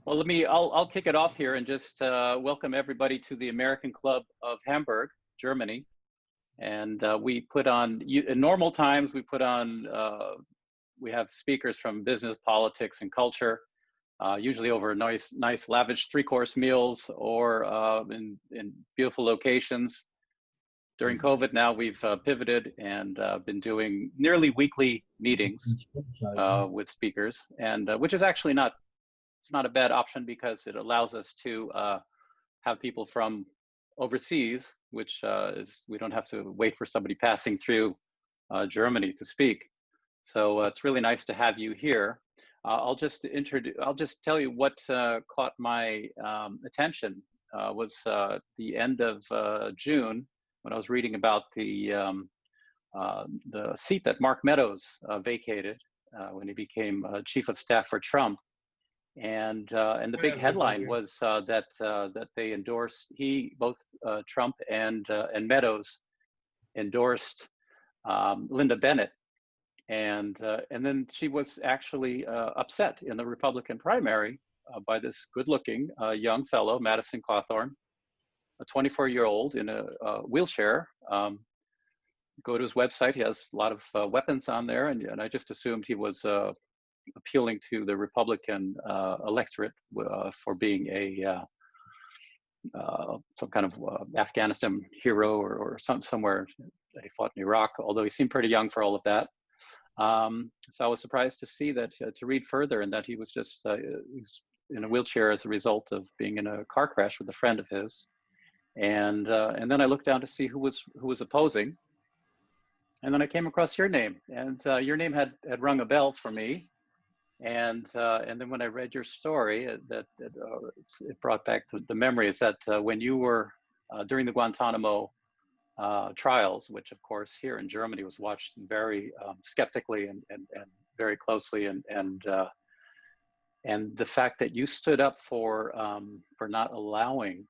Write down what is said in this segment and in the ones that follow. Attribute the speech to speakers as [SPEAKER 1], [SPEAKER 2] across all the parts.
[SPEAKER 1] Well, I'll kick it off here and just welcome everybody to the American Club of Hamburg, Germany. And we put on, in normal times, we have speakers from business, politics, and culture, usually over nice lavish three-course meals or in beautiful locations. During COVID now, we've pivoted and been doing nearly weekly meetings with speakers, and which is actually it's not a bad option because it allows us to have people from overseas, which we don't have to wait for somebody passing through Germany to speak. So it's really nice to have you here. I'll just tell you what caught my attention was the end of June when I was reading about the seat that Mark Meadows vacated when he became chief of staff for Trump. And the big headline was that they endorsed, both Trump and Meadows endorsed Lynda Bennett, and then she was actually upset in the Republican primary by this good-looking young fellow, Madison Cawthorn, a 24-year-old in a wheelchair. Go to his website; he has a lot of weapons on there, and I just assumed he was appealing to the Republican electorate for being some kind of Afghanistan hero or somewhere that he fought in Iraq, although he seemed pretty young for all of that. So I was surprised to see that, to read further, and that he was just he's in a wheelchair as a result of being in a car crash with a friend of his. And then I looked down to see who was opposing, and then I came across your name, and your name had rung a bell for me. And then when I read your story, it brought back the memories that when you were during the Guantanamo trials, which of course here in Germany was watched very skeptically and very closely, and the fact that you stood up for not allowing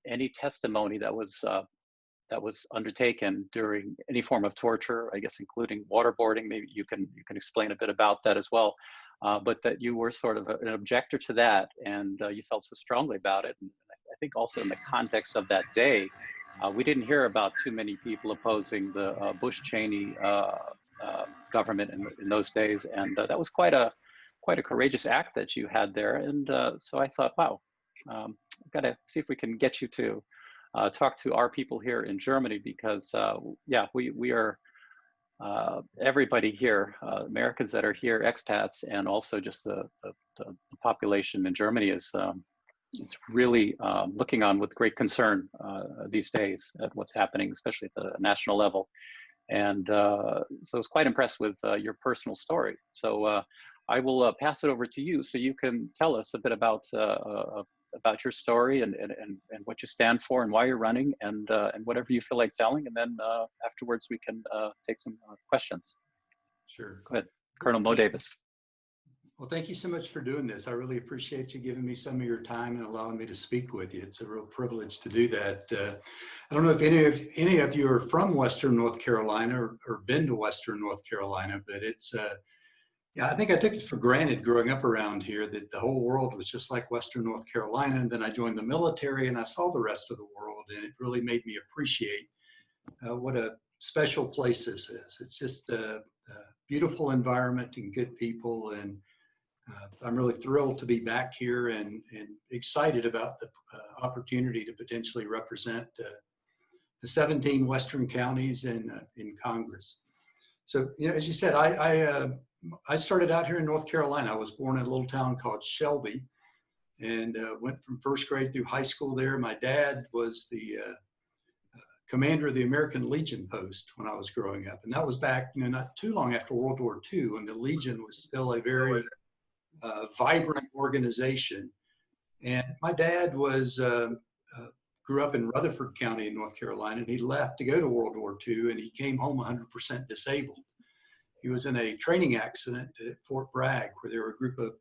[SPEAKER 1] any testimony that was undertaken during any form of torture, I guess, including waterboarding. Maybe you can explain a bit about that as well. But that you were sort of an objector to that, and you felt so strongly about it. And I think also in the context of that day, we didn't hear about too many people opposing the Bush-Cheney government in those days, and that was quite a courageous act that you had there. And so I thought, wow, I've got to see if we can get you to talk to our people here in Germany, because yeah, we are everybody here, Americans that are here, expats, and also just the population in Germany is it's really looking on with great concern these days at what's happening, especially at the national level. And so I was quite impressed with your personal story. So I will pass it over to you so you can tell us a bit about your story and what you stand for and why you're running, and whatever you feel like telling, and then afterwards we can take some questions.
[SPEAKER 2] Sure.
[SPEAKER 1] Go ahead, Colonel Moe Davis.
[SPEAKER 2] Well, thank you so much for doing this. I really appreciate you giving me some of your time and allowing me to speak with you. It's a real privilege to do that. I don't know if any of you are from Western North Carolina or been to Western North Carolina, but it's yeah, I think I took it for granted growing up around here that the whole world was just like Western North Carolina. And then I joined the military and I saw the rest of the world, and it really made me appreciate what a special place this is. It's just a beautiful environment and good people. And I'm really thrilled to be back here and excited about the opportunity to potentially represent the 17 Western counties in Congress. So, you know, as you said, I started out here in North Carolina. I was born in a little town called Shelby, and went from first grade through high school there. My dad was the commander of the American Legion post when I was growing up, and that was back, you know, not too long after World War II, when the Legion was still a very vibrant organization. And my dad grew up in Rutherford County in North Carolina, and he left to go to World War II, and he came home 100% disabled. He was in a training accident at Fort Bragg, where there were a group of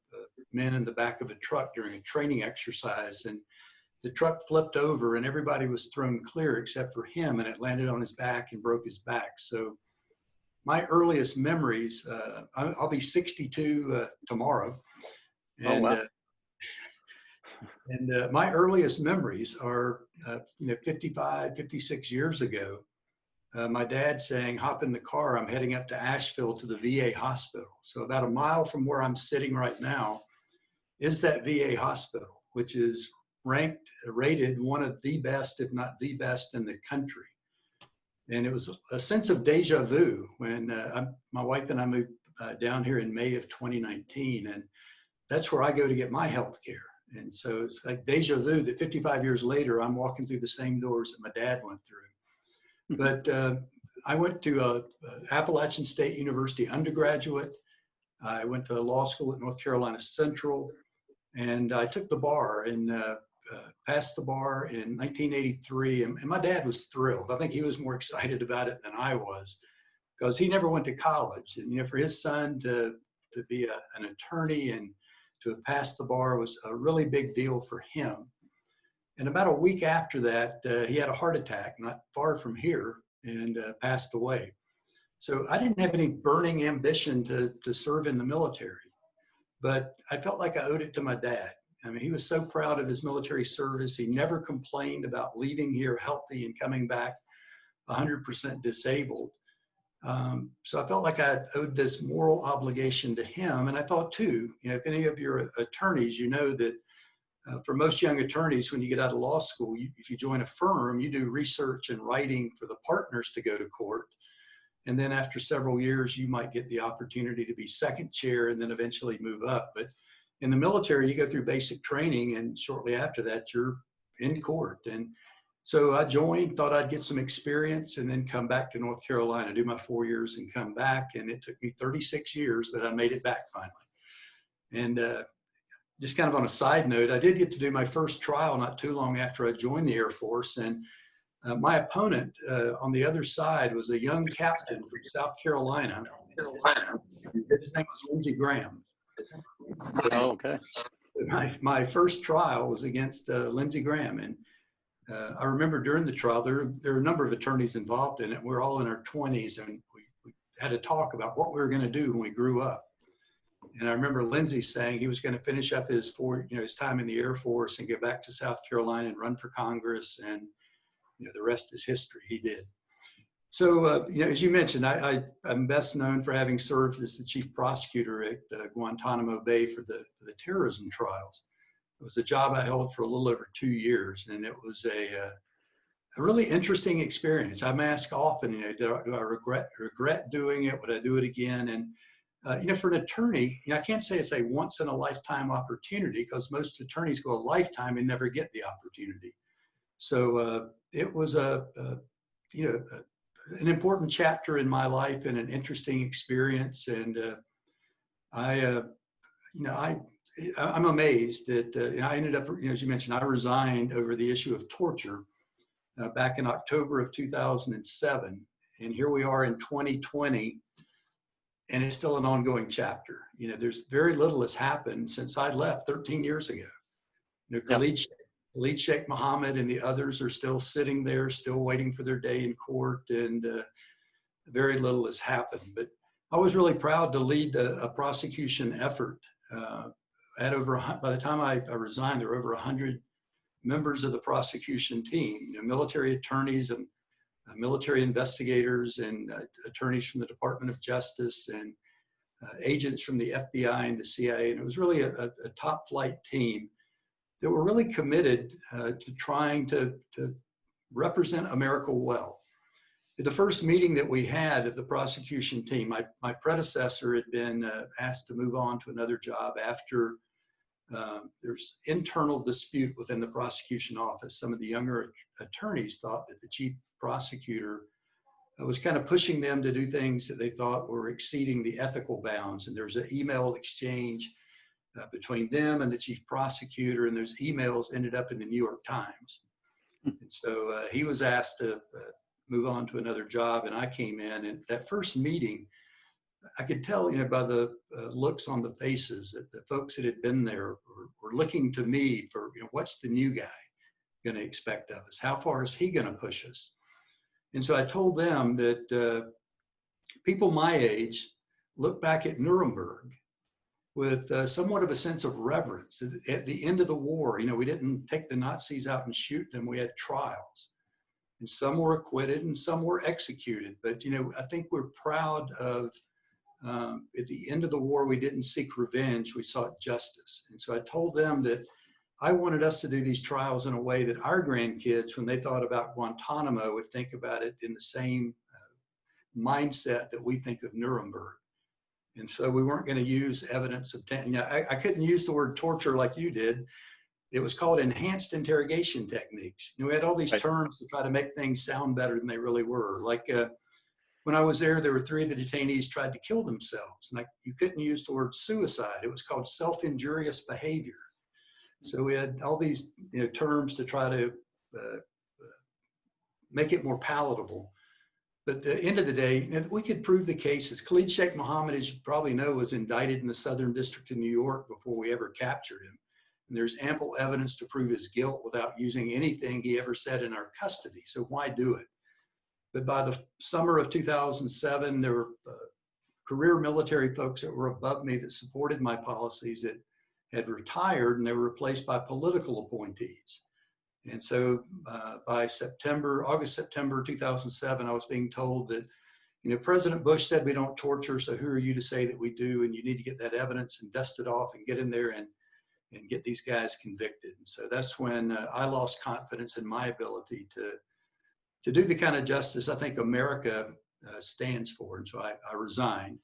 [SPEAKER 2] men in the back of a truck during a training exercise, and the truck flipped over and everybody was thrown clear except for him, and it landed on his back and broke his back. So my earliest memories, I'll be 62 tomorrow,
[SPEAKER 1] Oh,
[SPEAKER 2] And
[SPEAKER 1] wow.
[SPEAKER 2] my earliest memories are, 55, 56 years ago, my dad saying, hop in the car, I'm heading up to Asheville to the VA hospital. So about a mile from where I'm sitting right now is that VA hospital, which is rated one of the best, if not the best in the country. And it was a sense of deja vu when my wife and I moved down here in May of 2019. And that's where I go to get my health care. And so it's like deja vu that 55 years later, I'm walking through the same doors that my dad went through. But I went to Appalachian State University undergraduate. I went to law school at North Carolina Central, and I took the bar and passed the bar in 1983. And my dad was thrilled. I think he was more excited about it than I was, because he never went to college. And for his son to be an attorney and to have passed the bar was a really big deal for him. And about a week after that, he had a heart attack not far from here and passed away. So I didn't have any burning ambition to serve in the military, but I felt like I owed it to my dad. I mean, he was so proud of his military service. He never complained about leaving here healthy and coming back 100% disabled. So I felt like I owed this moral obligation to him. And I thought too, if any of your attorneys, that for most young attorneys, when you get out of law school, if you join a firm, you do research and writing for the partners to go to court. And then after several years, you might get the opportunity to be second chair and then eventually move up. But in the military, you go through basic training, and shortly after that, you're in court. And so I joined, thought I'd get some experience and then come back to North Carolina, do my 4 years and come back. And it took me 36 years, but I made it back finally. And just kind of on a side note, I did get to do my first trial not too long after I joined the Air Force. And my opponent on the other side was a young captain from South Carolina. His name was Lindsey Graham.
[SPEAKER 1] Oh, okay.
[SPEAKER 2] My first trial was against Lindsey Graham. And I remember during the trial, there are a number of attorneys involved in it. We're all in our 20s, and we had a talk about what we were going to do when we grew up. And I remember Lindsey saying he was going to finish up his time in the Air Force and get back to South Carolina and run for Congress. And the rest is history. He did. So, as you mentioned, I'm best known for having served as the chief prosecutor at Guantanamo Bay for the terrorism trials. It was a job I held for a little over 2 years, and it was a really interesting experience. I'm asked often, do I regret doing it? Would I do it again? And for an attorney, I can't say it's a once in a lifetime opportunity, because most attorneys go a lifetime and never get the opportunity. So it was an important chapter in my life and an interesting experience. And I'm amazed that I ended up, as you mentioned, I resigned over the issue of torture back in October of 2007. And here we are in 2020, and it's still an ongoing chapter. There's very little has happened since I left 13 years ago. Khalid Sheikh Mohammed and the others are still sitting there, still waiting for their day in court, and very little has happened. But I was really proud to lead a prosecution effort. By the time I resigned, there were over 100 members of the prosecution team, military attorneys and military investigators and attorneys from the Department of Justice and agents from the FBI and the CIA. And it was really a top flight team that were really committed to trying to represent America well. At the first meeting that we had of the prosecution team, my predecessor had been asked to move on to another job after there's internal dispute within the prosecution office. Some of the younger attorneys thought that the chief prosecutor was kind of pushing them to do things that they thought were exceeding the ethical bounds. And there was an email exchange between them and the chief prosecutor, and those emails ended up in the New York Times. And so he was asked to move on to another job, and I came in. And that first meeting, I could tell, by the looks on the faces that the folks that had been there were looking to me for, what's the new guy going to expect of us? How far is he going to push us? And so I told them that people my age look back at Nuremberg with somewhat of a sense of reverence. At the end of the war, we didn't take the Nazis out and shoot them. We had trials. And some were acquitted and some were executed. But, I think we're proud of, at the end of the war, we didn't seek revenge, we sought justice. And so I told them that I wanted us to do these trials in a way that our grandkids, when they thought about Guantanamo, would think about it in the same mindset that we think of Nuremberg. And so we weren't going to use evidence of, I couldn't use the word torture like you did. It was called enhanced interrogation techniques. We had all these terms to try to make things sound better than they really were. Like when I was there were 3 of the detainees tried to kill themselves. And you couldn't use the word suicide. It was called self-injurious behavior. So we had all these terms to try to make it more palatable. But at the end of the day, we could prove the cases. Khalid Sheikh Mohammed, as you probably know, was indicted in the Southern District of New York before we ever captured him. And there's ample evidence to prove his guilt without using anything he ever said in our custody. So why do it? But by the summer of 2007, there were career military folks that were above me that supported my policies that had retired, and they were replaced by political appointees. And so by August, September 2007, I was being told that, President Bush said we don't torture, so who are you to say that we do? And you need to get that evidence and dust it off and get in there and get these guys convicted. And so that's when I lost confidence in my ability to do the kind of justice I think America stands for. And so I resigned.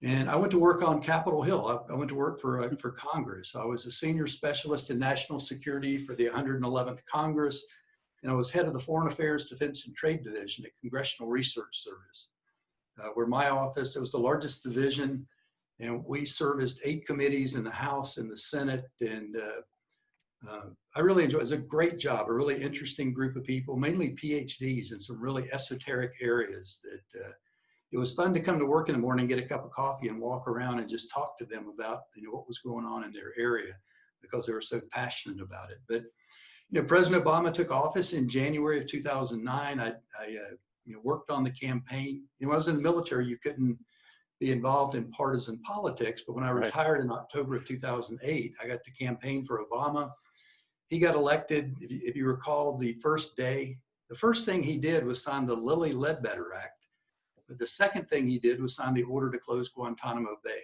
[SPEAKER 2] And I went to work on Capitol Hill. I went to work for Congress. I was a senior specialist in national security for the 111th Congress, and I was head of the Foreign Affairs, Defense, and Trade Division at Congressional Research Service, where my office, it was the largest division, and we serviced 8 committees in the House and the Senate, and I really enjoyed it. It was a great job, a really interesting group of people, mainly PhDs in some really esoteric areas that it was fun to come to work in the morning, get a cup of coffee and walk around and just talk to them about, what was going on in their area because they were so passionate about it. But, President Obama took office in January of 2009. I worked on the campaign. When I was in the military, you couldn't be involved in partisan politics. But when I retired in October of 2008, I got to campaign for Obama. He got elected, if you recall, the first day. The first thing he did was sign the Lilly-Ledbetter Act. But the second thing he did was sign the order to close Guantanamo Bay.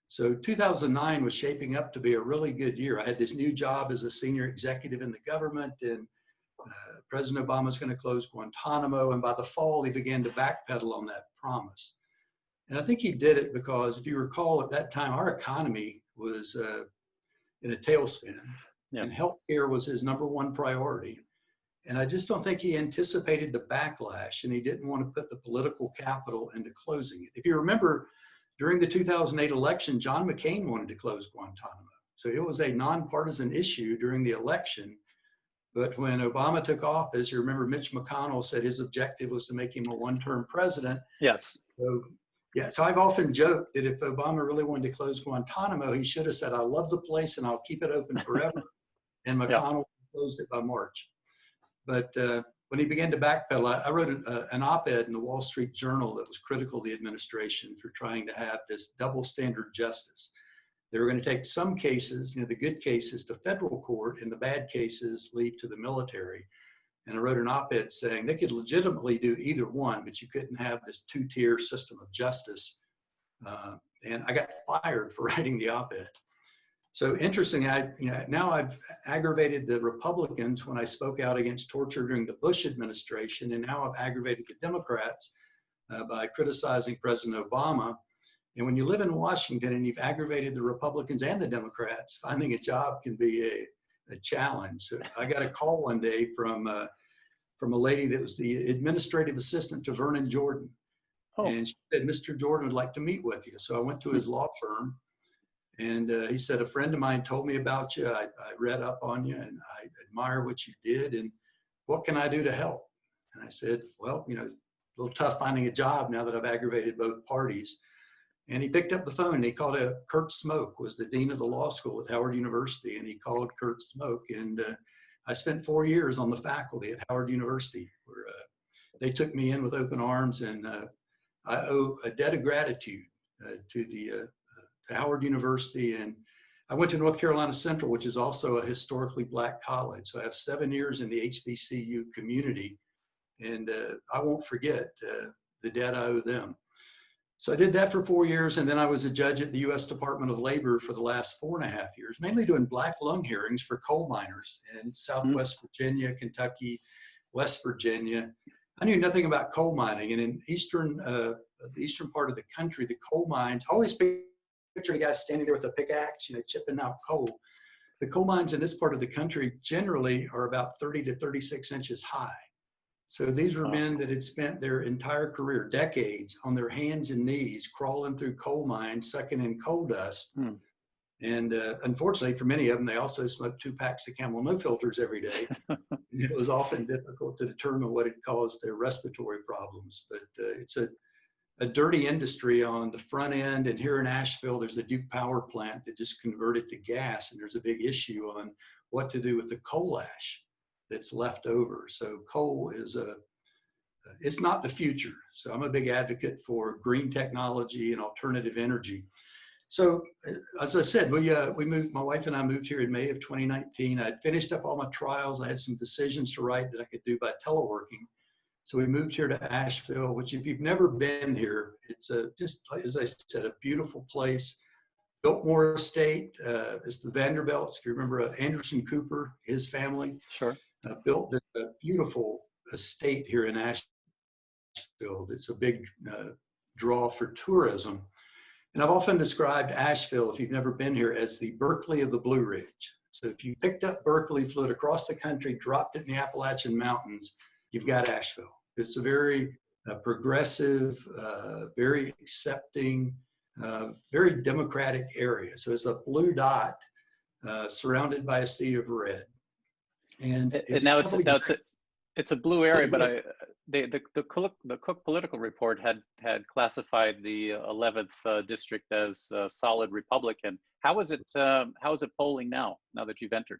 [SPEAKER 2] So 2009 was shaping up to be a really good year. I had this new job as a senior executive in the government, and President Obama was going to close Guantanamo. And by the fall, he began to backpedal on that promise. And I think he did it because, if you recall, at that time, our economy was in a tailspin, and healthcare was his #1 priority. And I just don't think he anticipated the backlash, and he didn't want to put the political capital into closing it. If you remember, during the 2008 election, John McCain wanted to close Guantanamo. So it was a nonpartisan issue during the election. But when Obama took office, you remember Mitch McConnell said his objective was to make him a 1-term president.
[SPEAKER 1] Yes.
[SPEAKER 2] So I've often joked that if Obama really wanted to close Guantanamo, he should have said, I love the place and I'll keep it open forever. And McConnell closed it by March. But when he began to backpedal, I wrote an op-ed in the Wall Street Journal that was critical of the administration for trying to have this double standard justice. They were going to take some cases, the good cases, to federal court, and the bad cases leave to the military. And I wrote an op-ed saying they could legitimately do either one, but you couldn't have this 2-tier system of justice. And I got fired for writing the op-ed. So interesting, now I've aggravated the Republicans when I spoke out against torture during the Bush administration, and now I've aggravated the Democrats by criticizing President Obama. And when you live in Washington and you've aggravated the Republicans and the Democrats, finding a job can be a challenge. So I got a call one day from a lady that was the administrative assistant to Vernon Jordan. Oh. And she said, Mr. Jordan would like to meet with you. So I went to his law firm. And he said, a friend of mine told me about you. I read up on you and I admire what you did. And what can I do to help? And I said, well, a little tough finding a job now that I've aggravated both parties. And he picked up the phone and he called Kurt Smoke, was the dean of the law school at Howard University. And he called Kurt Smoke. And I spent 4 years on the faculty at Howard University, where they took me in with open arms. And I owe a debt of gratitude to the to Howard University, and I went to North Carolina Central, which is also a historically Black college. So I have 7 years in the HBCU community, and I won't forget the debt I owe them. So I did that for 4 years, and then I was a judge at the U.S. Department of Labor for the last 4.5 years, mainly doing black lung hearings for coal miners in Southwest Virginia, Kentucky, West Virginia. I knew nothing about coal mining, and in the eastern part of the country, the coal mines, I always picture a guy standing there with a pickaxe, chipping out coal. The coal mines in this part of the country generally are about 30 to 36 inches high. So these were men that had spent their entire career, decades, on their hands and knees, crawling through coal mines, sucking in coal dust. And unfortunately, for many of them, they also smoked 2 packs of Camel No Filters every day. It was often difficult to determine what had caused their respiratory problems. But it's a dirty industry on the front end. And here in Asheville, there's a Duke power plant that just converted to gas. And there's a big issue on what to do with the coal ash that's left over. So coal is it's not the future. So I'm a big advocate for green technology and alternative energy. So as I said, we moved, my wife and I moved here in May of 2019. I had finished up all my trials. I had some decisions to write that I could do by teleworking. So we moved here to Asheville, which if you've never been here, it's just, as I said, a beautiful place. Biltmore Estate, it's the Vanderbilts. If you remember Anderson Cooper, his family.
[SPEAKER 1] Sure.
[SPEAKER 2] Built a beautiful estate here in Asheville. It's a big draw for tourism. And I've often described Asheville, if you've never been here, as the Berkeley of the Blue Ridge. So if you picked up Berkeley, flew it across the country, dropped it in the Appalachian Mountains, you've got Asheville. It's a very progressive, very accepting, very democratic area. So it's a blue dot surrounded by a sea of red. And
[SPEAKER 1] now it's a blue area, but the Cook Political Report had classified the 11th district as solid Republican. How is it polling now that you've entered?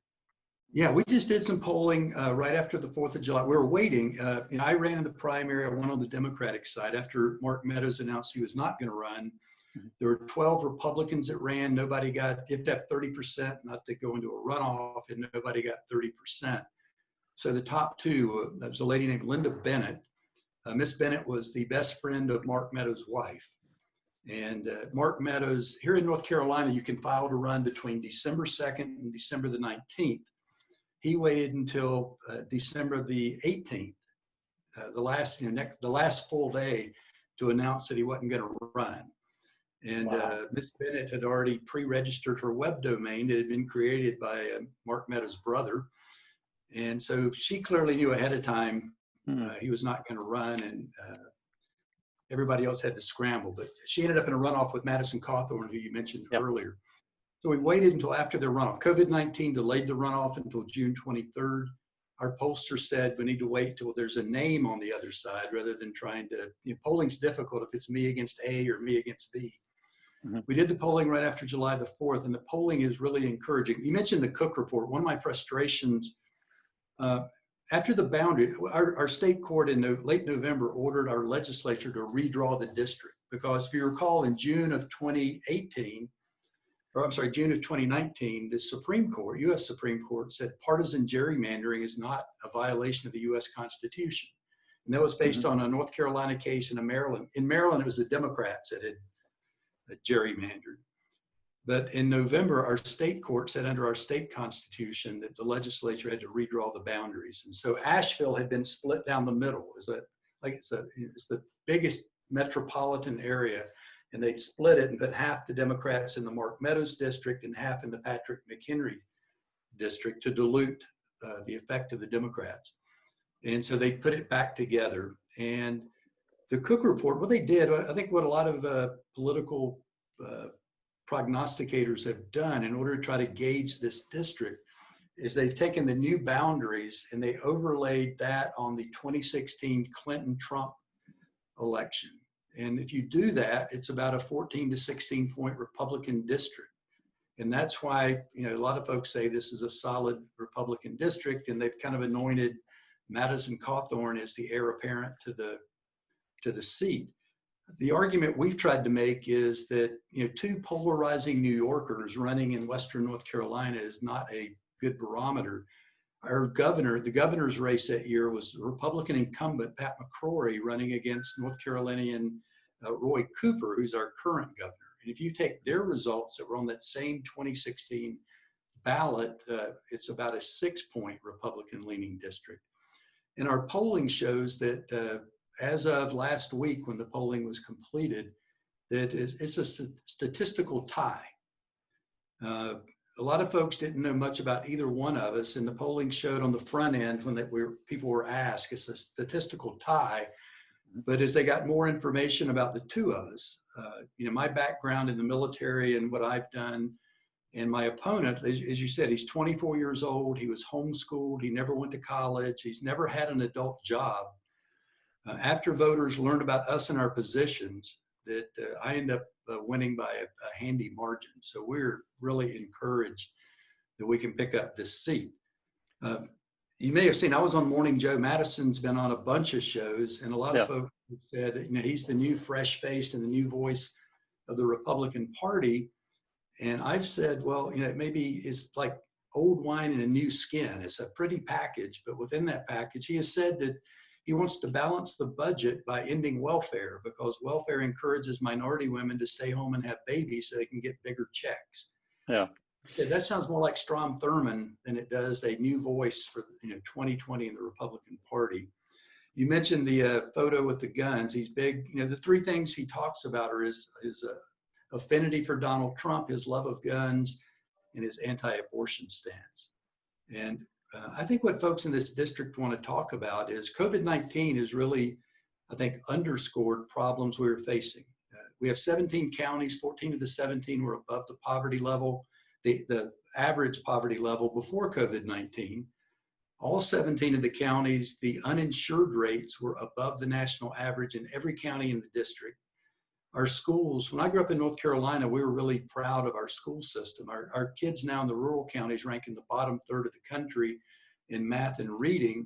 [SPEAKER 2] Yeah, we just did some polling right after the 4th of July. We were waiting. I ran in the primary. I won on the Democratic side after Mark Meadows announced he was not going to run. There were 12 Republicans that ran. Nobody got, you have to have 30% not to go into a runoff, and nobody got 30%. So the top two, there was a lady named Lynda Bennett. Miss Bennett was the best friend of Mark Meadows' wife. And Mark Meadows, here in North Carolina, you can file to run between December 2nd and December the 19th. He waited until December the 18th, the last full day, to announce that he wasn't going to run. And Miss Bennett had already pre-registered her web domain that had been created by Mark Meadows' brother. And so she clearly knew ahead of time he was not going to run, and everybody else had to scramble. But she ended up in a runoff with Madison Cawthorn, who you mentioned earlier. So we waited until after the runoff. COVID-19 delayed the runoff until June 23rd. Our pollster said we need to wait till there's a name on the other side rather than trying to, polling's difficult if it's me against A or me against B. We did the polling right after July the 4th, and the polling is really encouraging. You mentioned the Cook report. One of my frustrations, after the boundary, our state court in late November ordered our legislature to redraw the district, because if you recall, in June of 2019, the Supreme Court, U.S. Supreme Court, said partisan gerrymandering is not a violation of the U.S. Constitution. And that was based on a North Carolina case and a Maryland. In Maryland, it was the Democrats that had gerrymandered. But in November, our state court said under our state constitution that the legislature had to redraw the boundaries. And so Asheville had been split down the middle. It's the biggest metropolitan area, and they'd split it and put half the Democrats in the Mark Meadows district and half in the Patrick McHenry district to dilute the effect of the Democrats. And so they put it back together. And the Cook report, what they did, I think what a lot of political prognosticators have done in order to try to gauge this district is they've taken the new boundaries and they overlaid that on the 2016 Clinton-Trump election. And if you do that, it's about a 14 to 16 point Republican district. And that's why, a lot of folks say this is a solid Republican district, and they've kind of anointed Madison Cawthorn as the heir apparent to the seat. The argument we've tried to make is that, two polarizing New Yorkers running in Western North Carolina is not a good barometer. Our governor, the governor's race that year was Republican incumbent Pat McCrory running against North Carolinian Roy Cooper, who's our current governor. And if you take their results that were on that same 2016 ballot, it's about a 6-point Republican-leaning district. And our polling shows that as of last week, when the polling was completed, that it's a statistical tie. A lot of folks didn't know much about either one of us, and the polling showed on the front end when people were asked, it's a statistical tie. But as they got more information about the two of us, my background in the military and what I've done, and my opponent, as you said, he's 24 years old. He was homeschooled. He never went to college. He's never had an adult job. After voters learned about us and our positions, that I end up winning by a handy margin. So we're really encouraged that we can pick up this seat. You may have seen, I was on Morning Joe. Madison's been on a bunch of shows, and a lot of folks have said, he's the new fresh face and the new voice of the Republican Party. And I've said, well, maybe it's like old wine in a new skin. It's a pretty package, but within that package, he has said that he wants to balance the budget by ending welfare, because welfare encourages minority women to stay home and have babies so they can get bigger checks.
[SPEAKER 1] Yeah.
[SPEAKER 2] So that sounds more like Strom Thurmond than it does a new voice for 2020 in the Republican Party. You mentioned the photo with the guns. He's big. The three things he talks about are his affinity for Donald Trump, his love of guns, and his anti-abortion stance. And I think what folks in this district want to talk about is COVID-19 has really, I think, underscored problems we were facing. We have 17 counties, 14 of the 17 were above the poverty level, the average poverty level before COVID-19. All 17 of the counties, the uninsured rates were above the national average in every county in the district. Our schools, when I grew up in North Carolina, we were really proud of our school system. Our kids now in the rural counties rank in the bottom third of the country in math and reading.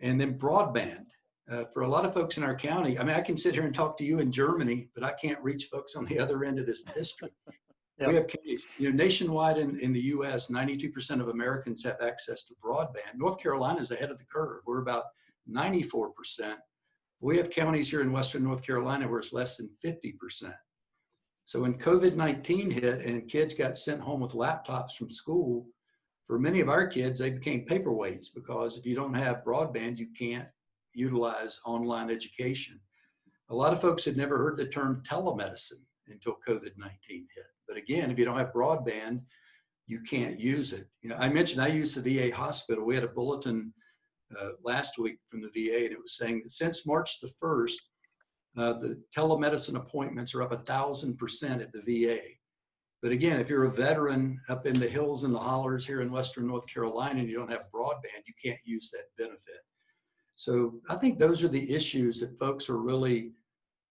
[SPEAKER 2] And then broadband. For a lot of folks in our county, I can sit here and talk to you in Germany, but I can't reach folks on the other end of this district. We have counties, nationwide in the US, 92% of Americans have access to broadband. North Carolina is ahead of the curve. We're about 94%. We have counties here in Western North Carolina where it's less than 50%. So when COVID-19 hit and kids got sent home with laptops from school, for many of our kids, they became paperweights, because if you don't have broadband, you can't utilize online education. A lot of folks had never heard the term telemedicine until COVID-19 hit. But again, if you don't have broadband, you can't use it. I mentioned I used the VA hospital. We had a bulletin last week from the VA, and it was saying that since March the 1st, the telemedicine appointments are up 1,000% at the VA. But again, if you're a veteran up in the hills and the hollers here in Western North Carolina and you don't have broadband, you can't use that benefit. So I think those are the issues that folks are really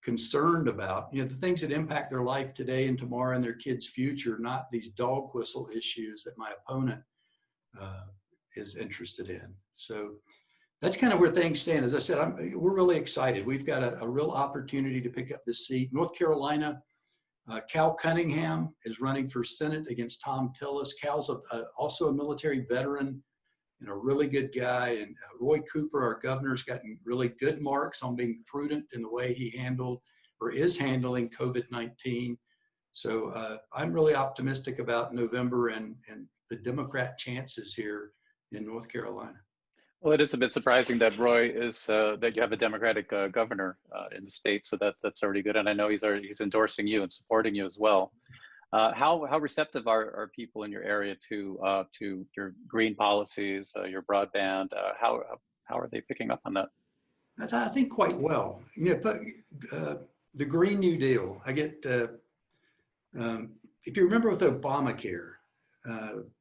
[SPEAKER 2] concerned about, the things that impact their life today and tomorrow and their kids' future, not these dog whistle issues that my opponent is interested in. So that's kind of where things stand. As I said, we're really excited. We've got a real opportunity to pick up this seat. North Carolina, Cal Cunningham is running for Senate against Tom Tillis. Cal's also a military veteran and a really good guy. And Roy Cooper, our governor's gotten really good marks on being prudent in the way he handled or is handling COVID-19. So I'm really optimistic about November and the Democrat chances here in North Carolina.
[SPEAKER 1] Well, it is a bit surprising that Roy is that you have a Democratic governor in the state, so that's already good. And I know he's endorsing you and supporting you as well. How receptive are people in your area to your green policies, your broadband? How are they picking up on that?
[SPEAKER 2] I think quite well. But the Green New Deal. I get if you remember with Obamacare.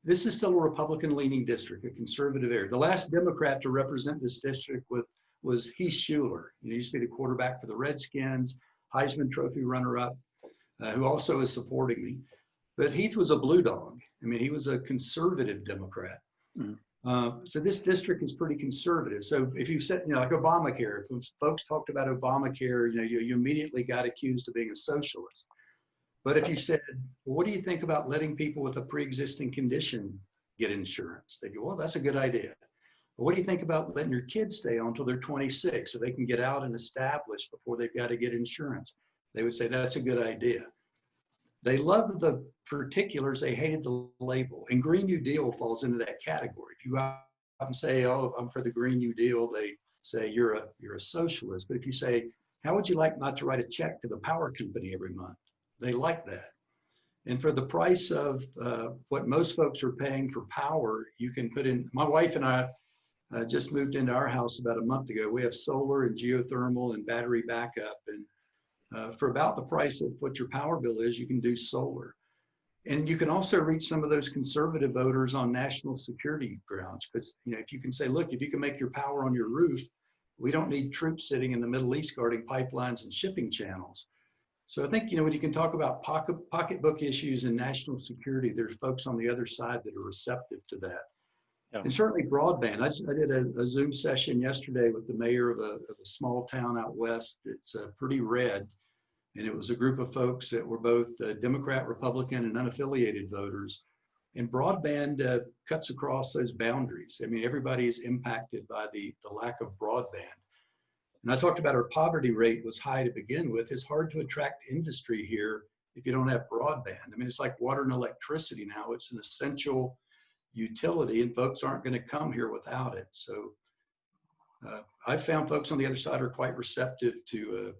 [SPEAKER 2] This is still a Republican-leaning district, a conservative area. The last Democrat to represent this district was Heath Shuler. He used to be the quarterback for the Redskins, Heisman Trophy runner-up, who also is supporting me. But Heath was a blue dog. He was a conservative Democrat. Mm. So this district is pretty conservative. So if you said, like Obamacare, when folks talked about Obamacare, you immediately got accused of being a socialist. But if you said, well, what do you think about letting people with a pre-existing condition get insurance? They go, well, that's a good idea. But what do you think about letting your kids stay on until they're 26 so they can get out and establish before they've got to get insurance? They would say, that's a good idea. They loved the particulars, they hated the label. And Green New Deal falls into that category. If you go out and say, oh, I'm for the Green New Deal, they say you're a socialist. But if you say, how would you like not to write a check to the power company every month? They like that. And for the price of what most folks are paying for power, you can put in, my wife and I just moved into our house about a month ago. We have solar and geothermal and battery backup. And for about the price of what your power bill is, you can do solar. And you can also reach some of those conservative voters on national security grounds. Because if you can say, look, if you can make your power on your roof, we don't need troops sitting in the Middle East guarding pipelines and shipping channels. So I think, when you can talk about pocketbook issues and national security, there's folks on the other side that are receptive to that. Yeah. And certainly broadband. I did a Zoom session yesterday with the mayor of a small town out west. It's pretty red. And it was a group of folks that were both Democrat, Republican, and unaffiliated voters. And broadband cuts across those boundaries. I mean, everybody is impacted by the lack of broadband. And I talked about our poverty rate was high to begin with. It's hard to attract industry here if you don't have broadband. I mean, it's like water and electricity now. It's an essential utility, and folks aren't going to come here without it. So I've found folks on the other side are quite receptive to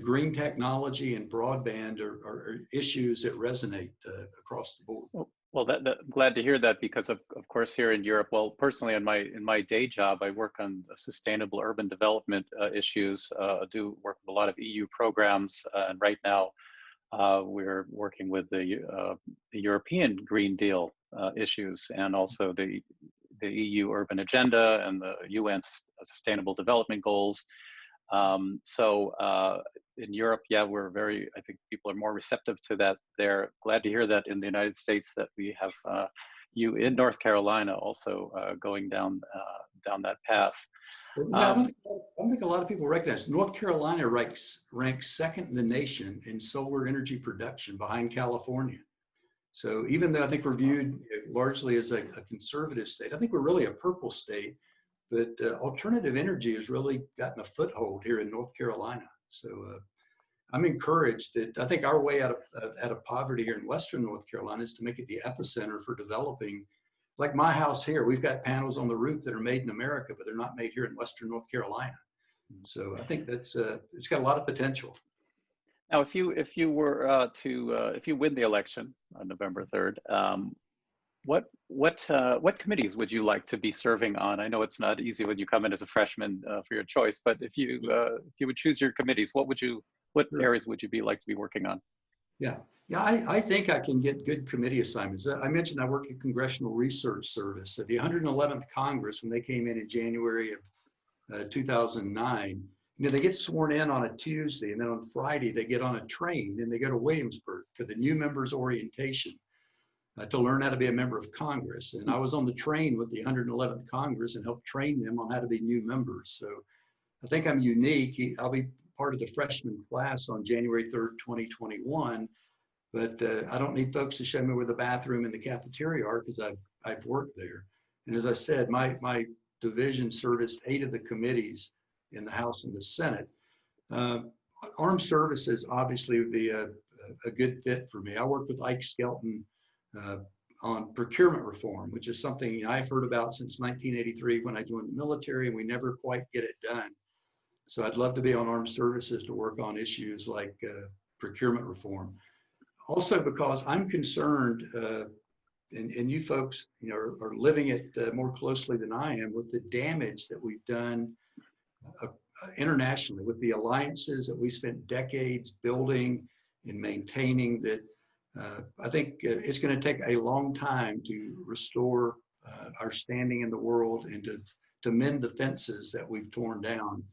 [SPEAKER 2] green technology, and broadband are issues that resonate across the board.
[SPEAKER 1] Well, glad to hear that, because of course here in Europe, well, personally in my day job, I work on sustainable urban development issues. I do work with a lot of EU programs, and right now we're working with the European Green Deal issues, and also the EU Urban Agenda and the UN Sustainable Development Goals. So in Europe, yeah, I think people are more receptive to that. They're glad to hear that in the United States that we have you in North Carolina also going down that path.
[SPEAKER 2] Well, I don't think a lot of people recognize North Carolina ranks second in the nation in solar energy production behind California. So even though I think we're viewed largely as a conservative state, I think we're really a purple state. But alternative energy has really gotten a foothold here in North Carolina. So I'm encouraged that I think our way out of poverty here in Western North Carolina is to make it the epicenter for developing. Like my house here, we've got panels on the roof that are made in America, but they're not made here in Western North Carolina. So I think that's it's got a lot of potential.
[SPEAKER 1] Now, if you if you win the election on November 3rd, what committees would you like to be serving on? I know it's not easy when you come in as a freshman for your choice, but if you would choose your committees, what areas would you like to be working on?
[SPEAKER 2] Yeah, I think I can get good committee assignments. I mentioned I work at Congressional Research Service. At the 111th Congress, when they came in January of 2009, they get sworn in on a Tuesday, and then on Friday they get on a train and they go to Williamsburg for the new members orientation. To learn how to be a member of Congress. And I was on the train with the 111th Congress and helped train them on how to be new members. So I think I'm unique. I'll be part of the freshman class on January 3rd, 2021, but I don't need folks to show me where the bathroom and the cafeteria are, because I've worked there. And as I said, my division serviced 8 of the committees in the House and the Senate. Armed services obviously would be a good fit for me. I worked with Ike Skelton on procurement reform, which is something I've heard about since 1983 when I joined the military, and we never quite get it done. So I'd love to be on armed services to work on issues like procurement reform. Also because I'm concerned, and you folks are living it more closely than I am, with the damage that we've done internationally, with the alliances that we spent decades building and maintaining, that I think it's going to take a long time to restore our standing in the world and to mend the fences that we've torn down.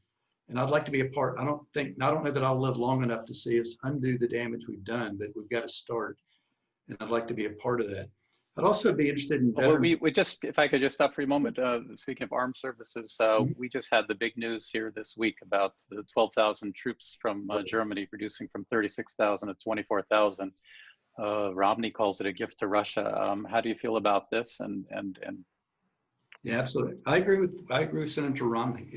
[SPEAKER 2] And I'd like to be a part. I don't know that I'll live long enough to see us undo the damage we've done, but we've got to start. And I'd like to be a part of that. I'd also be interested in
[SPEAKER 1] Well,
[SPEAKER 2] veterans.
[SPEAKER 1] we just, if I could just stop for a moment, speaking of armed services, we just had the big news here this week about the 12,000 troops from Germany reducing from 36,000 to 24,000. Romney calls it a gift to Russia. How do you feel about this? And
[SPEAKER 2] Yeah, absolutely. I agree with Senator Romney.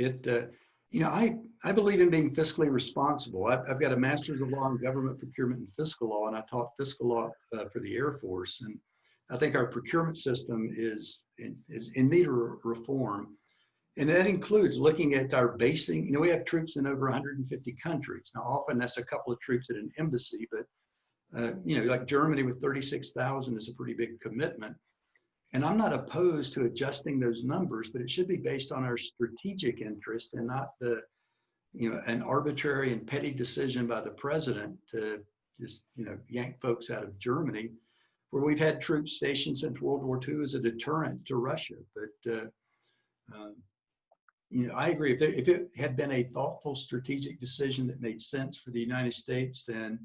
[SPEAKER 2] I believe in being fiscally responsible. I've got a master's of law in government procurement and fiscal law, and I taught fiscal law for the Air Force. And I think our procurement system is in need of reform. And that includes looking at our basing. We have troops in over 150 countries. Now, often that's a couple of troops at an embassy, but like Germany with 36,000 is a pretty big commitment. And I'm not opposed to adjusting those numbers, but it should be based on our strategic interest and not an arbitrary and petty decision by the president to just, yank folks out of Germany, where we've had troops stationed since World War II as a deterrent to Russia. But, I agree. If it had been a thoughtful strategic decision that made sense for the United States, then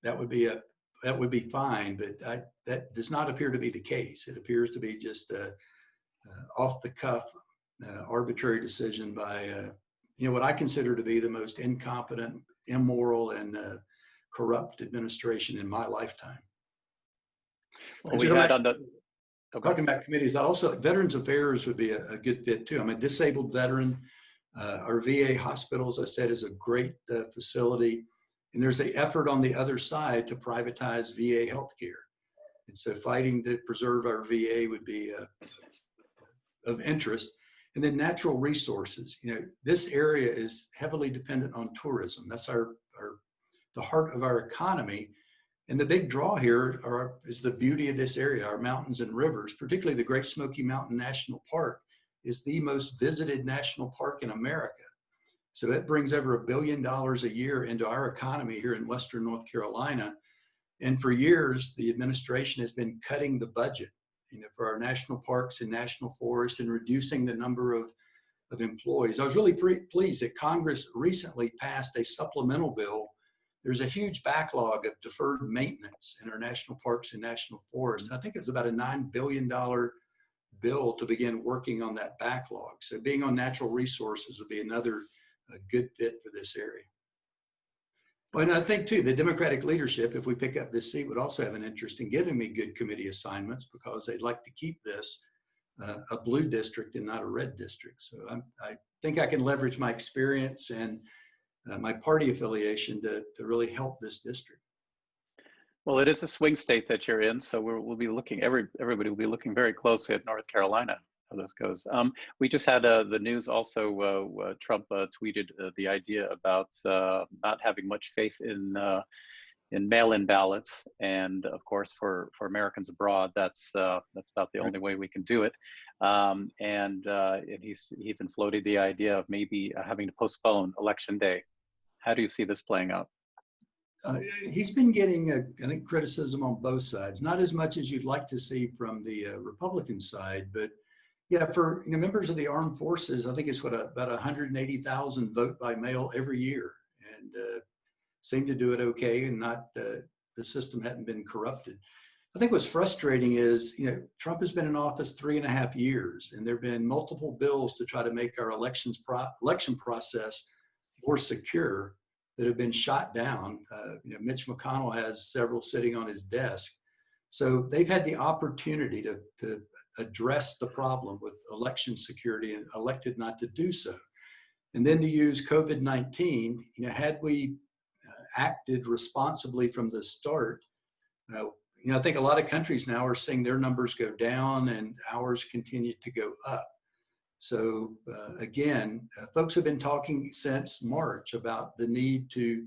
[SPEAKER 2] that would be fine, but that does not appear to be the case. It appears to be just a off the cuff, arbitrary decision by what I consider to be the most incompetent, immoral, and corrupt administration in my lifetime.
[SPEAKER 1] well, we had on the
[SPEAKER 2] Talking about committees, Veterans Affairs would be a good fit too. I'm a disabled veteran. Our VA hospital, as I said, is a great facility. And there's an effort on the other side to privatize VA healthcare. And so fighting to preserve our VA would be of interest. And then natural resources. This area is heavily dependent on tourism. That's the heart of our economy. And the big draw here is the beauty of this area. Our mountains and rivers, particularly the Great Smoky Mountain National Park, is the most visited national park in America. So it brings over $1 billion a year into our economy here in Western North Carolina. And for years, the administration has been cutting the budget, for our national parks and national forests and reducing the number of employees. I was really pleased that Congress recently passed a supplemental bill. There's a huge backlog of deferred maintenance in our national parks and national forests. I think it's about a $9 billion bill to begin working on that backlog. So being on natural resources would be another a good fit for this area. Well, and I think too, the Democratic leadership, if we pick up this seat, would also have an interest in giving me good committee assignments because they'd like to keep this a blue district and not a red district. So I think I can leverage my experience and my party affiliation to really help this district.
[SPEAKER 1] Well, it is a swing state that you're in, so we'll be looking. Everybody will be looking very closely at North Carolina. How this goes. We just had the news also. Trump tweeted the idea about not having much faith in mail-in ballots, and of course, for Americans abroad, that's about the only way we can do it. And he even floated the idea of maybe having to postpone Election Day. How do you see this playing out?
[SPEAKER 2] He's been getting, I think, criticism on both sides. Not as much as you'd like to see from the Republican side, but yeah, for members of the armed forces, I think it's about 180,000 vote by mail every year, and seem to do it okay, and not the system hadn't been corrupted. I think what's frustrating is, Trump has been in office 3.5 years, and there have been multiple bills to try to make our election process more secure that have been shot down. Mitch McConnell has several sitting on his desk. So they've had the opportunity to address the problem with election security and elected not to do so. And then to use COVID-19, had we acted responsibly from the start, I think a lot of countries now are seeing their numbers go down and ours continue to go up. So again, folks have been talking since March about the need to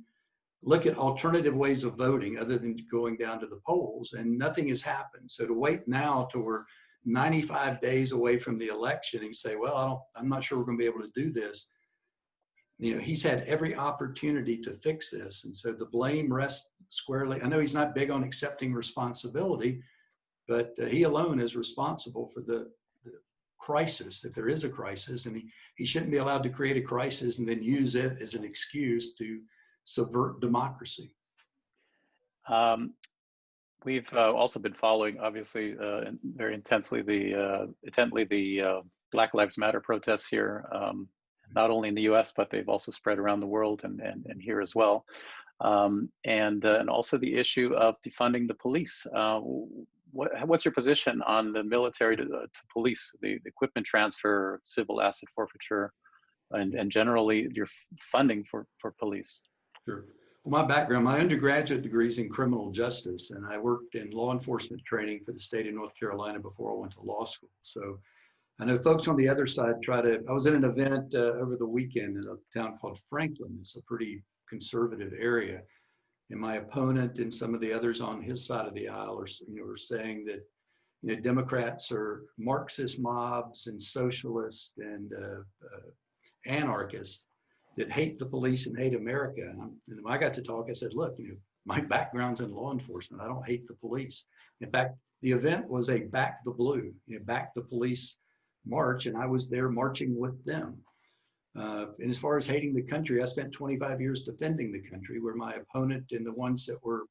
[SPEAKER 2] look at alternative ways of voting other than going down to the polls, and nothing has happened. So to wait now till we're 95 days away from the election and say, well, I'm not sure we're going to be able to do this. He's had every opportunity to fix this. And so the blame rests squarely. I know he's not big on accepting responsibility, but he alone is responsible for the crisis, if there is a crisis, and he shouldn't be allowed to create a crisis and then use it as an excuse to subvert democracy.
[SPEAKER 1] We've also been following, obviously, very intensely the Black Lives Matter protests here, not only in the U.S., but they've also spread around the world and here as well. And also the issue of defunding the police. What's your position on the military to police, the equipment transfer, civil asset forfeiture, and generally your funding for police?
[SPEAKER 2] Sure. Well, my background, my undergraduate degree is in criminal justice, and I worked in law enforcement training for the state of North Carolina before I went to law school. So I know folks on the other side I was in an event over the weekend in a town called Franklin. It's a pretty conservative area. And my opponent and some of the others on his side of the aisle are saying that Democrats are Marxist mobs and socialists and anarchists that hate the police and hate America. And when I got to talk, I said, look, my background's in law enforcement. I don't hate the police. In fact, the event was a Back the Blue, Back the Police march, and I was there marching with them. And as far as hating the country, I spent 25 years defending the country, where my opponent and the ones that were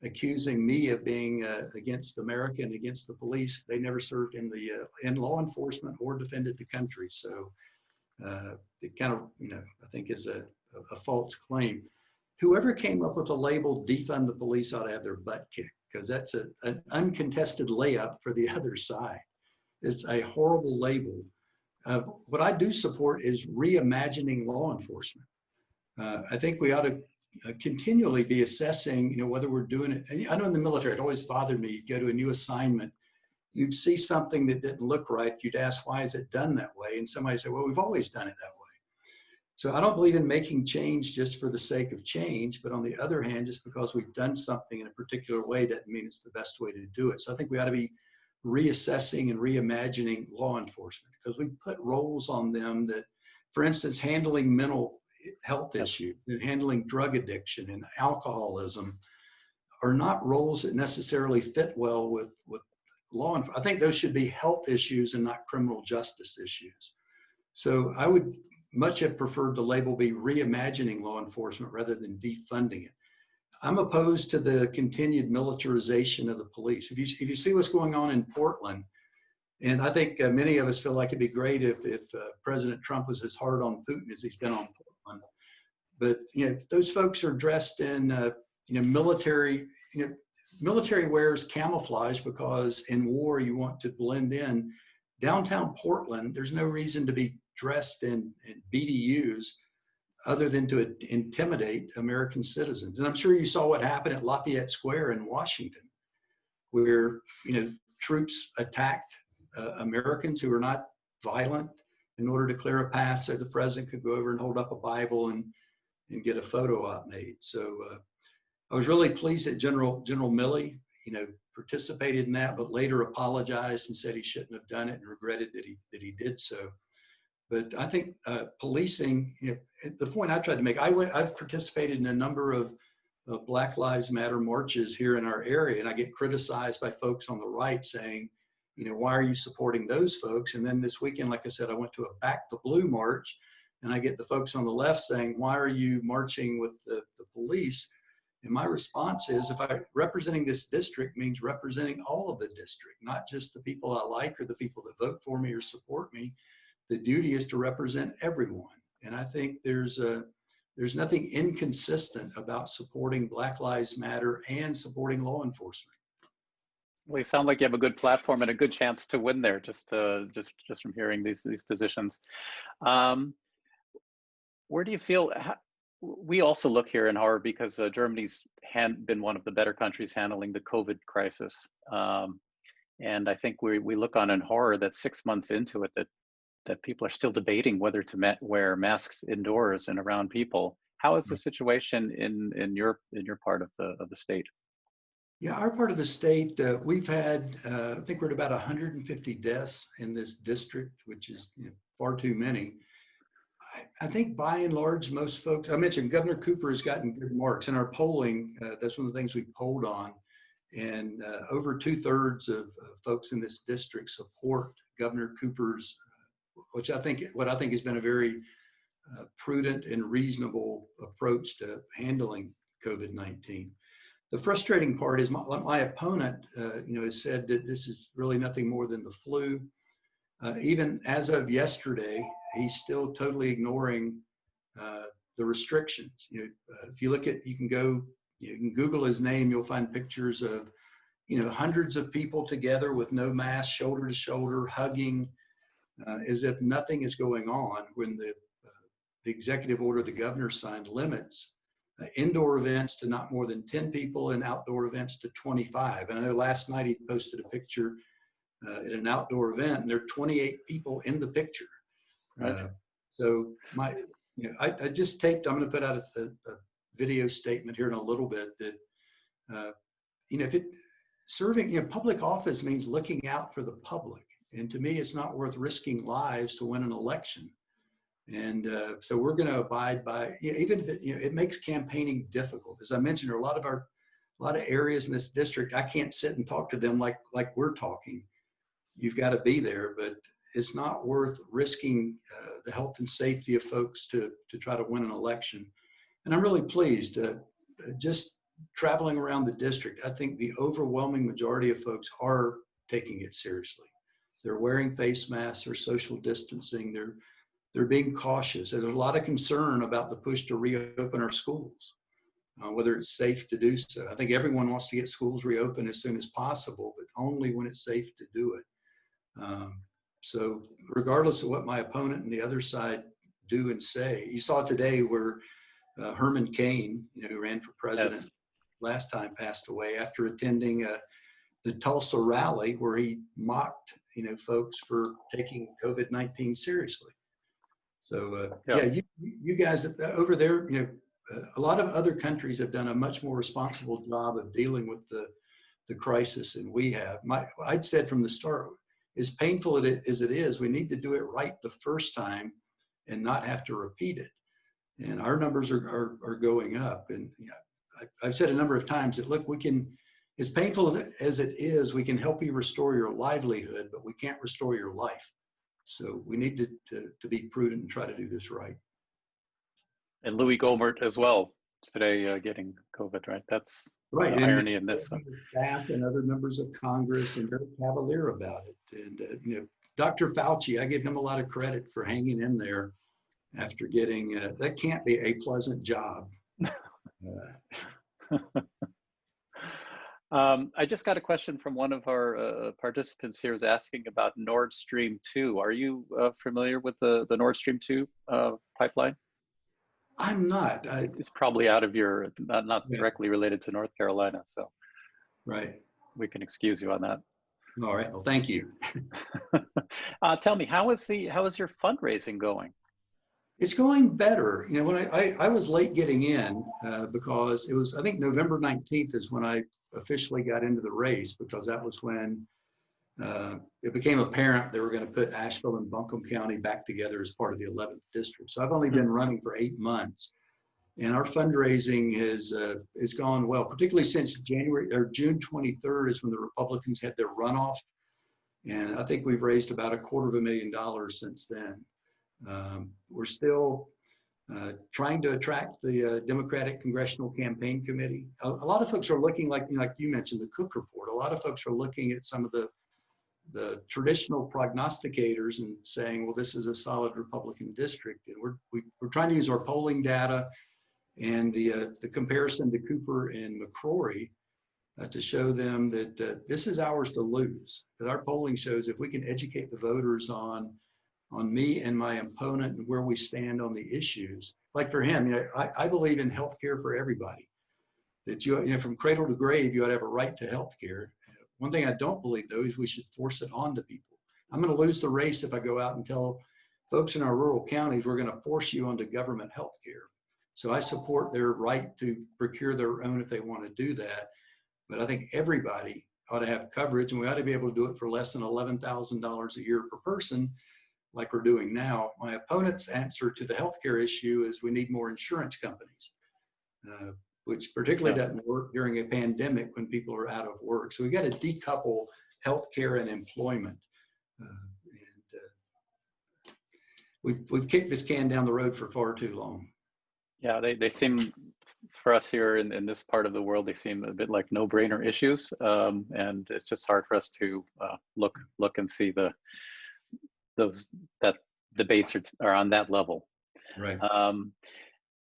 [SPEAKER 2] accusing me of being against America and against the police, they never served in law enforcement or defended the country. So it kind of, I think is a false claim. Whoever came up with the label defund the police ought to have their butt kicked, because that's an uncontested layup for the other side. It's a horrible label. What I do support is reimagining law enforcement. I think we ought to continually be assessing, whether we're doing it. And I know in the military, it always bothered me. You go to a new assignment, you'd see something that didn't look right. You'd ask, why is it done that way? And somebody said, well, we've always done it that way. So I don't believe in making change just for the sake of change, but on the other hand, just because we've done something in a particular way doesn't mean it's the best way to do it. So I think we ought to be reassessing and reimagining law enforcement, because we put roles on them that, for instance, handling mental health issues and handling drug addiction and alcoholism are not roles that necessarily fit well with law enforcement. I think those should be health issues and not criminal justice issues. So I would much have preferred the label be reimagining law enforcement rather than defunding it. I'm opposed to the continued militarization of the police. If you see what's going on in Portland, and I think many of us feel like it'd be great if President Trump was as hard on Putin as he's been on Portland. But those folks are dressed in military. Military wears camouflage because in war you want to blend in. Downtown Portland, there's no reason to be dressed in BDUs other than to intimidate American citizens. And I'm sure you saw what happened at Lafayette Square in Washington, where troops attacked Americans who were not violent in order to clear a path so the president could go over and hold up a Bible and get a photo op made. So I was really pleased that General Milley, participated in that, but later apologized and said he shouldn't have done it and regretted that he did so. But I think policing, the point I tried to make, I've participated in a number of Black Lives Matter marches here in our area, and I get criticized by folks on the right saying, why are you supporting those folks? And then this weekend, like I said, I went to a Back the Blue march, and I get the folks on the left saying, why are you marching with the police? And my response is, representing this district means representing all of the district, not just the people I like or the people that vote for me or support me. The duty is to represent everyone. And I think there's nothing inconsistent about supporting Black Lives Matter and supporting law enforcement.
[SPEAKER 1] Well, you sound like you have a good platform and a good chance to win there, just from hearing these positions. Where do you feel? We also look here in horror because Germany's been one of the better countries handling the COVID crisis, and I think we look on in horror that 6 months into it that people are still debating whether to wear masks indoors and around people. How is the situation in your part of the state?
[SPEAKER 2] Yeah, our part of the state, we've had, I think we're at about 150 deaths in this district, which is far too many. I think by and large, most folks, I mentioned Governor Cooper has gotten good marks in our polling. That's one of the things we polled on. And over 2/3 of folks in this district support Governor Cooper's, what I think has been a very prudent and reasonable approach to handling COVID-19. the frustrating part is my opponent, has said that this is really nothing more than the flu. Even as of yesterday, he's still totally ignoring the restrictions. If you look at, you can Google his name, you'll find pictures of, hundreds of people together with no mask, shoulder to shoulder, hugging, as if nothing is going on, when the executive order the governor signed limits indoor events to not more than 10 people and outdoor events to 25. And I know last night he posted a picture at an outdoor event, and there are 28 people in the picture.
[SPEAKER 1] Right.
[SPEAKER 2] So I just taped, I'm going to put out a video statement here in a little bit that, serving, public office means looking out for the public. And to me, it's not worth risking lives to win an election. And so we're going to abide by, even if it makes campaigning difficult. As I mentioned, there are a lot of areas in this district, I can't sit and talk to them like we're talking. You've got to be there, but it's not worth risking the health and safety of folks to try to win an election. And I'm really pleased. Just traveling around the district, I think the overwhelming majority of folks are taking it seriously. They're wearing face masks, they're social distancing, they're being cautious. There's a lot of concern about the push to reopen our schools, whether it's safe to do so. I think everyone wants to get schools reopened as soon as possible, but only when it's safe to do it. So regardless of what my opponent and the other side do and say, you saw today where Herman Cain, who ran for president
[SPEAKER 1] Yes.
[SPEAKER 2] last time, passed away after attending the Tulsa rally where he mocked, folks for taking COVID-19 seriously. So you guys over there, a lot of other countries have done a much more responsible job of dealing with the crisis than we have. I'd said from the start, as painful as it is, we need to do it right the first time and not have to repeat it. And our numbers are going up. And I've said a number of times that, look, we can, as painful as it is, we can help you restore your livelihood, but we can't restore your life. So we need to be prudent and try to do this right.
[SPEAKER 1] And Louis Gohmert as well today getting COVID, right? That's
[SPEAKER 2] right.
[SPEAKER 1] The irony in this.
[SPEAKER 2] Staff and other members of Congress and very cavalier about it. And Dr. Fauci, I give him a lot of credit for hanging in there after getting, that can't be a pleasant job.
[SPEAKER 1] I just got a question from one of our participants here, is asking about Nord Stream 2. Are you familiar with the Nord Stream 2 pipeline?
[SPEAKER 2] I'm not.
[SPEAKER 1] It's probably out of your, not directly related to North Carolina, so
[SPEAKER 2] right.
[SPEAKER 1] We can excuse you on that.
[SPEAKER 2] All right. Well, thank you.
[SPEAKER 1] Tell me, how is your fundraising going?
[SPEAKER 2] It's going better. When I was late getting in because it was, I think November 19th is when I officially got into the race, because that was when it became apparent they were going to put Asheville and Buncombe County back together as part of the 11th district. So I've only been running for 8 months, and our fundraising has gone well, particularly since June 23rd is when the Republicans had their runoff. And I think we've raised about $250,000 since then. We're still trying to attract the Democratic Congressional Campaign Committee. A lot of folks are looking, like you mentioned, the Cook Report. A lot of folks are looking at some of the traditional prognosticators and saying, well, this is a solid Republican district. And we're trying to use our polling data and the comparison to Cooper and McCrory to show them that this is ours to lose. That our polling shows if we can educate the voters on me and my opponent and where we stand on the issues. Like for him, I believe in healthcare for everybody. That from cradle to grave, you ought to have a right to healthcare. One thing I don't believe, though, is we should force it on to people. I'm going to lose the race if I go out and tell folks in our rural counties we're going to force you onto government healthcare. So I support their right to procure their own if they want to do that. But I think everybody ought to have coverage, and we ought to be able to do it for less than $11,000 a year per person, like we're doing now. My opponent's answer to the healthcare issue is we need more insurance companies, which particularly doesn't work during a pandemic when people are out of work. So we got to decouple healthcare and employment. We've kicked this can down the road for far too long.
[SPEAKER 1] Yeah, they seem, for us here in this part of the world, they seem a bit like no-brainer issues, and it's just hard for us to look and see that debates are on that level.
[SPEAKER 2] Right.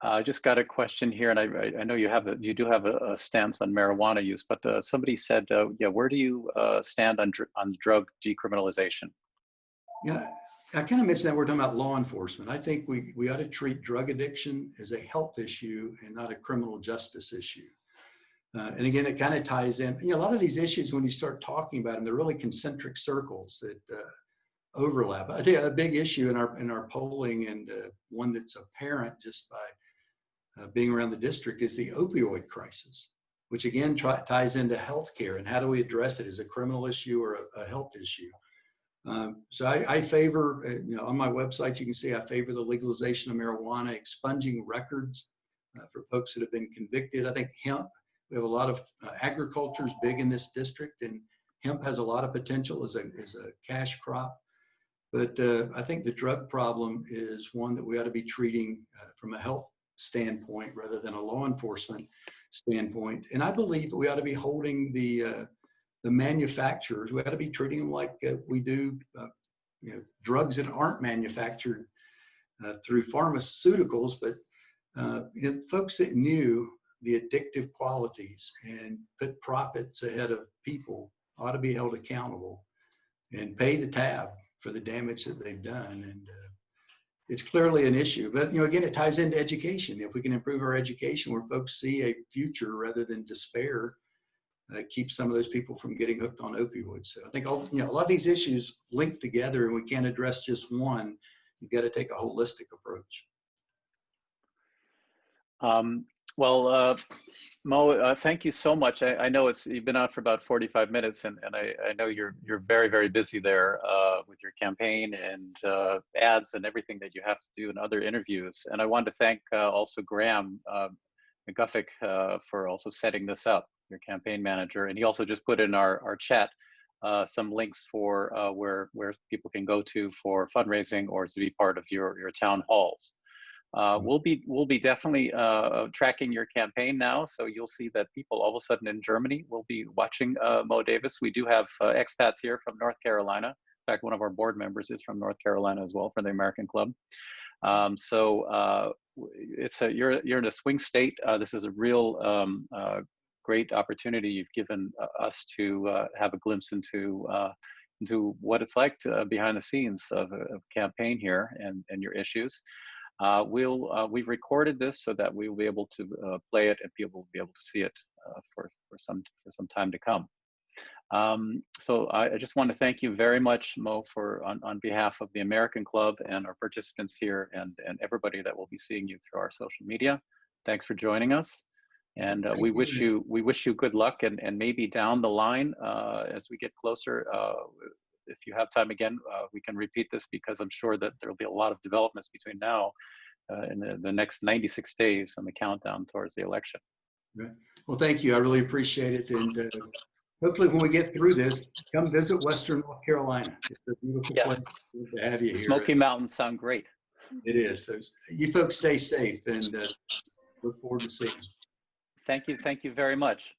[SPEAKER 1] I just got a question here, and I know you do have a stance on marijuana use, but somebody said, yeah, where do you stand on drug decriminalization?
[SPEAKER 2] Yeah, I kind of mentioned that we're talking about law enforcement. I think we ought to treat drug addiction as a health issue and not a criminal justice issue. And again, it kind of ties in, a lot of these issues, when you start talking about them, they're really concentric circles that overlap. I think a big issue in our polling, and one that's apparent just by being around the district, is the opioid crisis, which again ties into healthcare and how do we address it as a criminal issue or a health issue. So I favor, on my website, you can see I favor the legalization of marijuana, expunging records for folks that have been convicted. I think hemp, we have a lot of agriculture is big in this district, and hemp has a lot of potential as a cash crop. But I think the drug problem is one that we ought to be treating from a health standpoint rather than a law enforcement standpoint. And I believe that we ought to be holding the manufacturers, we ought to be treating them like we do drugs that aren't manufactured through pharmaceuticals, but folks that knew the addictive qualities and put profits ahead of people ought to be held accountable and pay the tab for the damage that they've done. And it's clearly an issue, but again, it ties into education. If we can improve our education where folks see a future rather than despair, keep some of those people from getting hooked on opioids. So I think a lot of these issues link together, and we can't address just one. You've got to take a holistic approach.
[SPEAKER 1] Well, Moe, thank you so much. I know you've been on for about 45 minutes, and I know you're very, very busy there with your campaign and ads and everything that you have to do and other interviews. And I wanted to thank also Graham McGuffick for also setting this up, your campaign manager. And he also just put in our chat some links for where people can go to for fundraising or to be part of your town halls. We'll be definitely tracking your campaign now, so you'll see that people all of a sudden in Germany will be watching Moe Davis. We do have expats here from North Carolina. In fact, one of our board members is from North Carolina as well for the American Club. You're in a swing state. This is a real great opportunity you've given us to have a glimpse into what it's like behind the scenes of a campaign here and your issues. We've recorded this so that we will be able to play it and people will be able to see it for some time to come. So I just want to thank you very much, Moe, on behalf of the American Club and our participants here and everybody that will be seeing you through our social media. Thanks for joining us, and we wish you good luck, and maybe down the line as we get closer. If you have time again, we can repeat this, because I'm sure that there will be a lot of developments between now and the next 96 days on the countdown towards the election.
[SPEAKER 2] Right. Well, thank you. I really appreciate it. And hopefully when we get through this, come visit Western North Carolina. It's a beautiful place to have you here.
[SPEAKER 1] Smoky Mountains sound great.
[SPEAKER 2] It is. So you folks stay safe, and look forward to seeing you.
[SPEAKER 1] Thank you very much.